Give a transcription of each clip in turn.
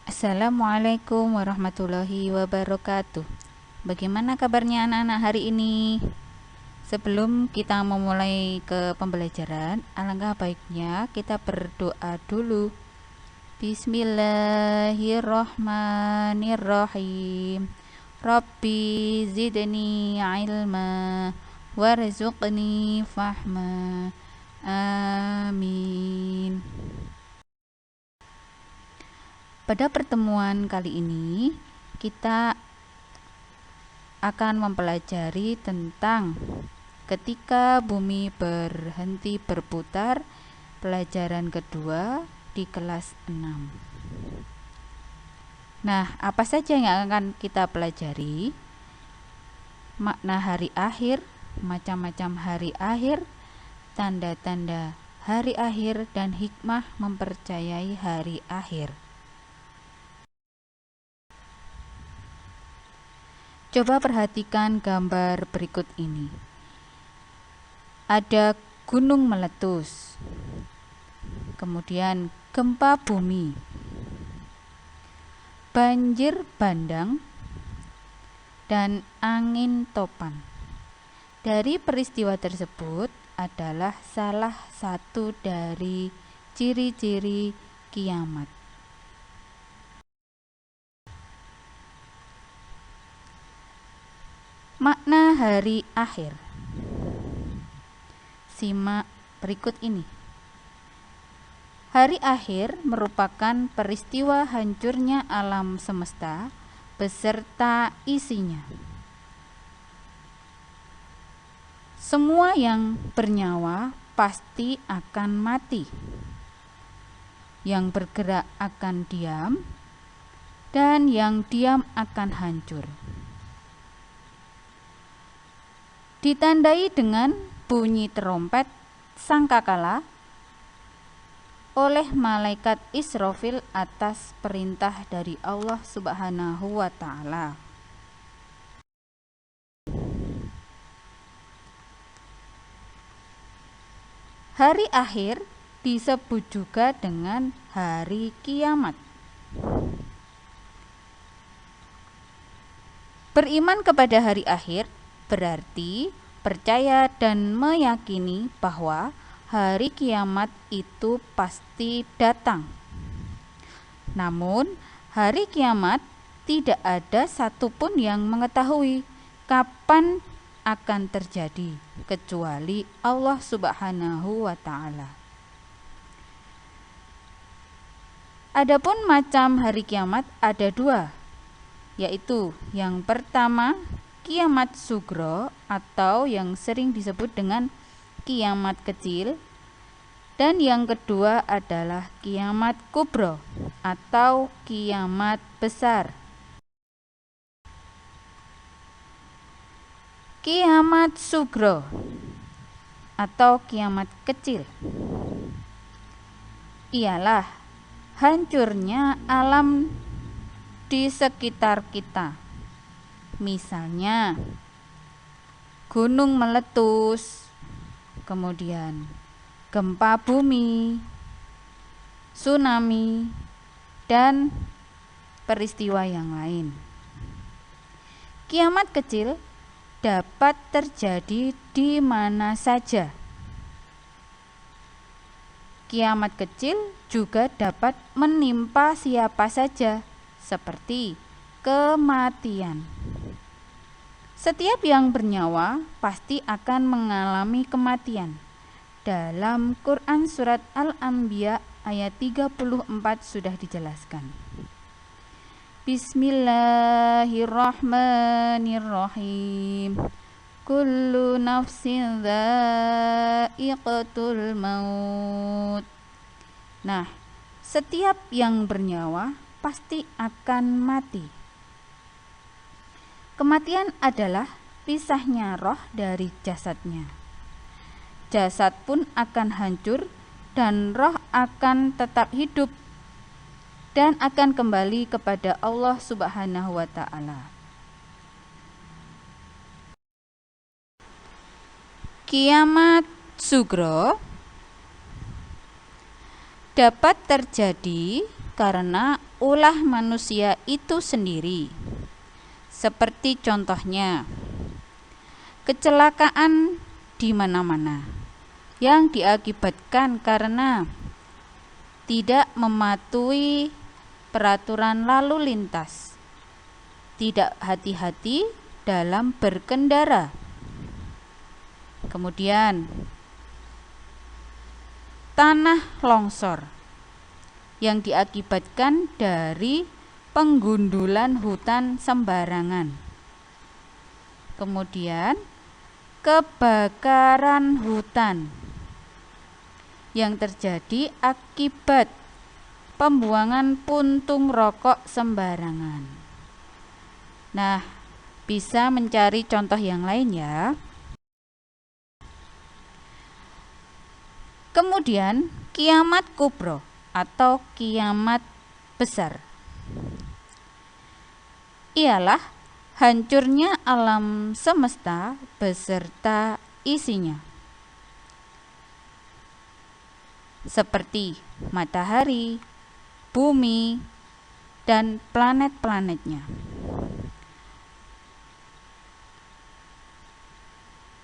Assalamualaikum warahmatullahi wabarakatuh. Bagaimana kabarnya anak-anak hari ini? Sebelum kita memulai ke pembelajaran, alangkah baiknya kita berdoa dulu. Bismillahirrahmanirrahim. Rabbi zidni ilma warzuqni fahma. Amin. Pada pertemuan kali ini, kita akan mempelajari tentang ketika bumi berhenti berputar, pelajaran kedua di kelas 6. Nah, apa saja yang akan kita pelajari? Makna hari akhir, macam-macam hari akhir, tanda-tanda hari akhir, dan hikmah mempercayai hari akhir. Coba perhatikan gambar berikut ini. Ada gunung meletus, kemudian gempa bumi, banjir bandang, dan angin topan. Dari peristiwa tersebut adalah salah satu dari ciri-ciri kiamat. Makna hari akhir. Simak berikut ini. Hari akhir merupakan peristiwa hancurnya alam semesta beserta isinya. Semua yang bernyawa pasti akan mati. Yang bergerak akan diam, dan yang diam akan hancur. Ditandai dengan bunyi terompet sangkakala oleh malaikat Israfil atas perintah dari Allah Subhanahu wa Ta'ala. Hari akhir disebut juga dengan hari kiamat. Beriman kepada hari akhir berarti percaya dan meyakini bahwa hari kiamat itu pasti datang. Namun, hari kiamat tidak ada satupun yang mengetahui kapan akan terjadi kecuali Allah Subhanahu wa Ta'ala. Adapun macam hari kiamat ada dua, yaitu yang pertama kiamat sugro atau yang sering disebut dengan kiamat kecil, dan yang kedua adalah kiamat kubro atau kiamat besar. Kiamat sugro atau kiamat kecil ialah hancurnya alam di sekitar kita. Misalnya gunung meletus, kemudian gempa bumi, tsunami, dan peristiwa yang lain. Kiamat kecil dapat terjadi di mana saja. Kiamat kecil juga dapat menimpa siapa saja, seperti kematian. Setiap yang bernyawa pasti akan mengalami kematian. Dalam Quran surat Al-Anbiya ayat 34 sudah dijelaskan. Bismillahirrahmanirrahim. Kullu nafsin dha'iqatul maut. Nah, setiap yang bernyawa pasti akan mati. Kematian adalah pisahnya roh dari jasadnya. Jasad pun akan hancur dan roh akan tetap hidup dan akan kembali kepada Allah Subhanahu wa Ta'ala. Kiamat sugro dapat terjadi karena ulah manusia itu sendiri. Seperti contohnya, kecelakaan di mana-mana yang diakibatkan karena tidak mematuhi peraturan lalu lintas, tidak hati-hati dalam berkendara. Kemudian, tanah longsor yang diakibatkan dari penggundulan hutan sembarangan. Kemudian, kebakaran hutan yang terjadi akibat pembuangan puntung rokok sembarangan. Nah, bisa mencari contoh yang lain ya. Kemudian, kiamat kubro atau kiamat besar ialah hancurnya alam semesta beserta isinya, seperti matahari, bumi, dan planet-planetnya.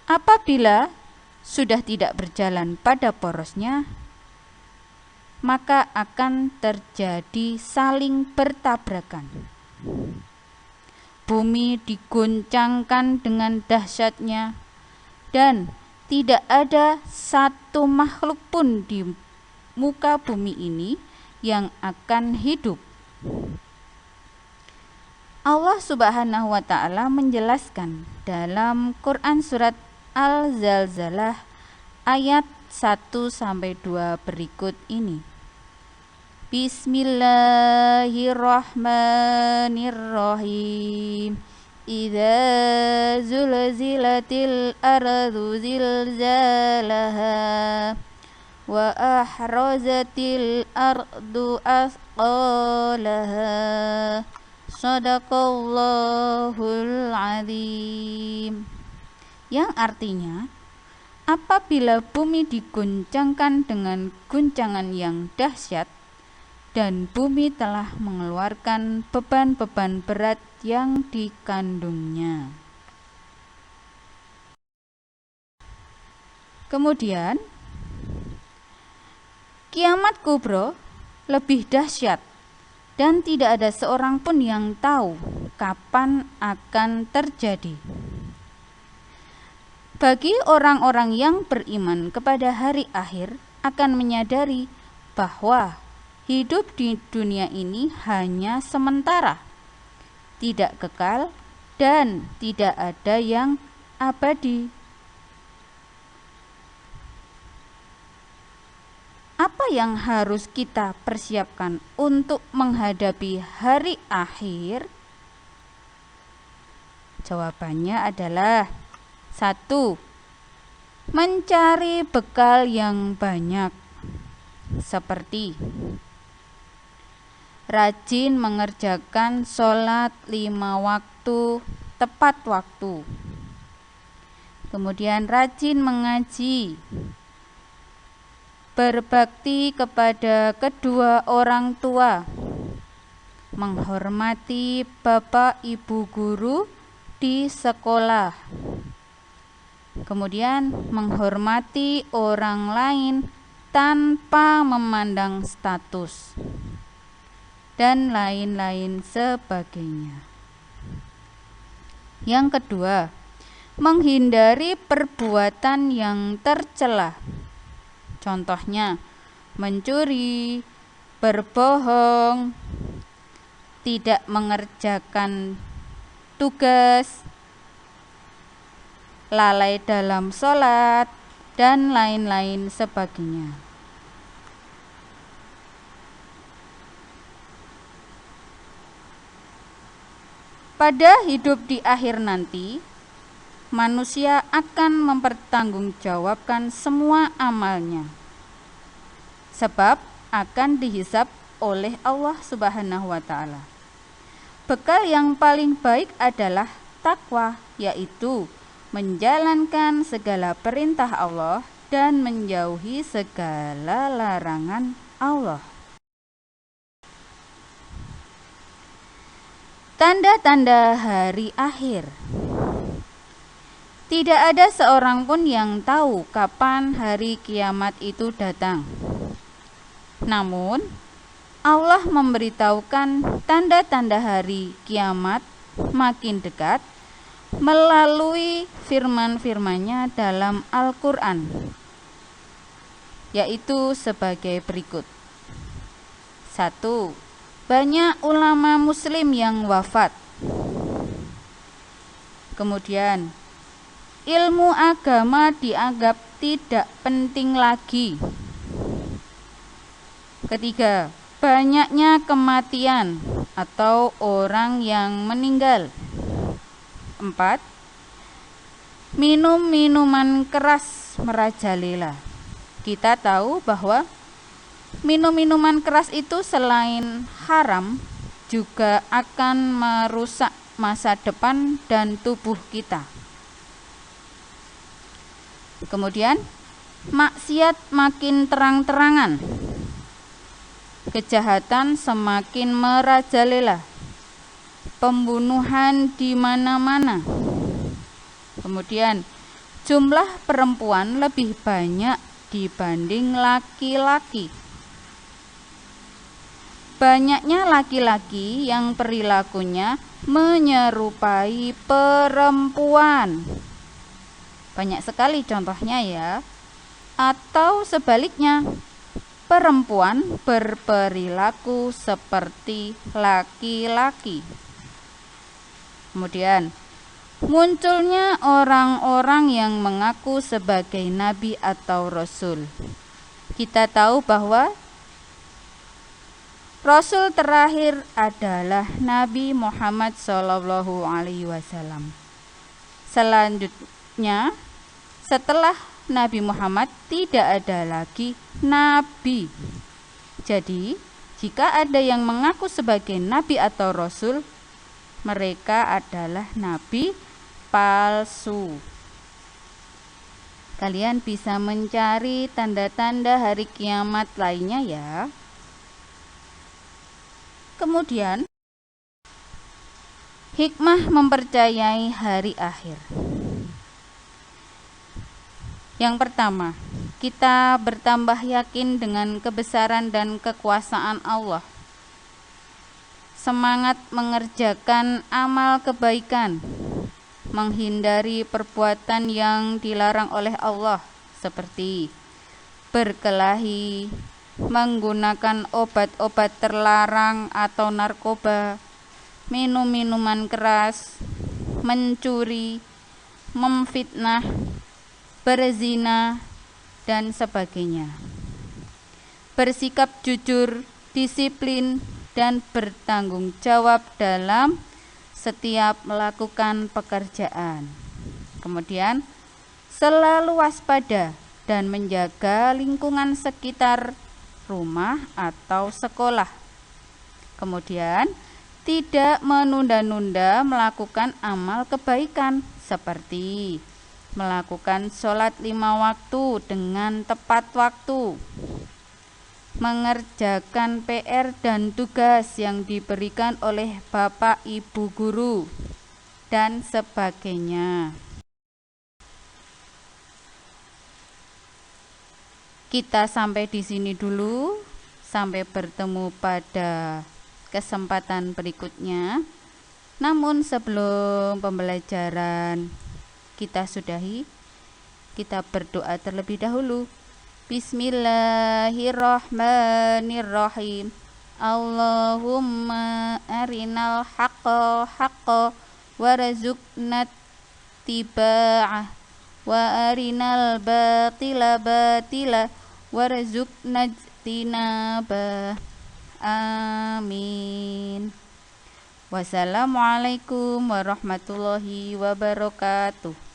Apabila sudah tidak berjalan pada porosnya, maka akan terjadi saling bertabrakan. Bumi diguncangkan dengan dahsyatnya, dan tidak ada satu makhluk pun di muka bumi ini yang akan hidup. Allah Subhanahu wa Ta'ala menjelaskan dalam Quran surat Al-Zalzalah ayat 1-2 berikut ini. Bismillahirrahmanirrahim. Idza zulzilatil ardu zilzalaha wa ahrazatil ardu asqalaha. Shadaqallahul azim. Yang artinya, apabila bumi diguncangkan dengan guncangan yang dahsyat dan bumi telah mengeluarkan beban-beban berat yang dikandungnya. Kemudian, kiamat kubro lebih dahsyat dan tidak ada seorang pun yang tahu kapan akan terjadi. Bagi orang-orang yang beriman kepada hari akhir akan menyadari bahwa hidup di dunia ini hanya sementara, tidak kekal, dan tidak ada yang abadi. Apa yang harus kita persiapkan untuk menghadapi hari akhir? Jawabannya adalah 1. Mencari bekal yang banyak, seperti rajin mengerjakan sholat 5 waktu tepat waktu. Kemudian rajin mengaji, berbakti kepada kedua orang tua, menghormati bapak ibu guru di sekolah, kemudian menghormati orang lain tanpa memandang status, dan lain-lain sebagainya. Yang kedua, menghindari perbuatan yang tercela. Contohnya, mencuri, berbohong, tidak mengerjakan tugas, lalai dalam sholat, dan lain-lain sebagainya. Pada hidup di akhir nanti, manusia akan mempertanggungjawabkan semua amalnya, sebab akan dihisab oleh Allah Subhanahu wa Ta'ala. Bekal yang paling baik adalah takwa, yaitu menjalankan segala perintah Allah dan menjauhi segala larangan Allah. Tanda-tanda hari akhir. Tidak ada seorang pun yang tahu kapan hari kiamat itu datang. Namun, Allah memberitahukan tanda-tanda hari kiamat makin dekat melalui firman-firman-Nya dalam Al-Quran, yaitu sebagai berikut. 1. Banyak ulama muslim yang wafat. Kemudian, ilmu agama dianggap tidak penting lagi. Ketiga, banyaknya kematian atau orang yang meninggal. 4. Minum-minuman keras merajalela. Kita tahu bahwa minum-minuman keras itu selain haram juga akan merusak masa depan dan tubuh kita. Kemudian, maksiat makin terang-terangan. Kejahatan semakin merajalela. Pembunuhan di mana-mana. Kemudian, jumlah perempuan lebih banyak dibanding laki-laki. Banyaknya laki-laki yang perilakunya menyerupai perempuan. Banyak sekali contohnya ya. Atau sebaliknya, perempuan berperilaku seperti laki-laki. Kemudian, munculnya orang-orang yang mengaku sebagai nabi atau rasul. Kita tahu bahwa Rasul terakhir adalah Nabi Muhammad SAW. Selanjutnya, setelah Nabi Muhammad tidak ada lagi nabi. Jadi, jika ada yang mengaku sebagai nabi atau rasul, mereka adalah nabi palsu. Kalian bisa mencari tanda-tanda hari kiamat lainnya ya. Kemudian, hikmah mempercayai hari akhir. Yang pertama, kita bertambah yakin dengan kebesaran dan kekuasaan Allah. Semangat mengerjakan amal kebaikan, menghindari perbuatan yang dilarang oleh Allah, seperti berkelahi, menggunakan obat-obat terlarang atau narkoba, minum minuman keras, mencuri, memfitnah, berzina, dan sebagainya. Bersikap jujur, disiplin, dan bertanggung jawab dalam setiap melakukan pekerjaan. Kemudian, selalu waspada dan menjaga lingkungan sekitar rumah atau sekolah. Kemudian, tidak menunda-nunda melakukan amal kebaikan seperti melakukan sholat 5 waktu dengan tepat waktu, mengerjakan PR dan tugas yang diberikan oleh Bapak Ibu guru, dan sebagainya. Kita sampai di sini dulu. Sampai bertemu pada kesempatan berikutnya. Namun sebelum pembelajaran kita sudahi, kita berdoa terlebih dahulu. Bismillahirrahmanirrahim. Allahumma arinal haqqa haqqa warzuqna tiba'ah wa arinal batila batila warzuqna tinabah. Amin. Wassalamualaikum warahmatullahi wabarakatuh.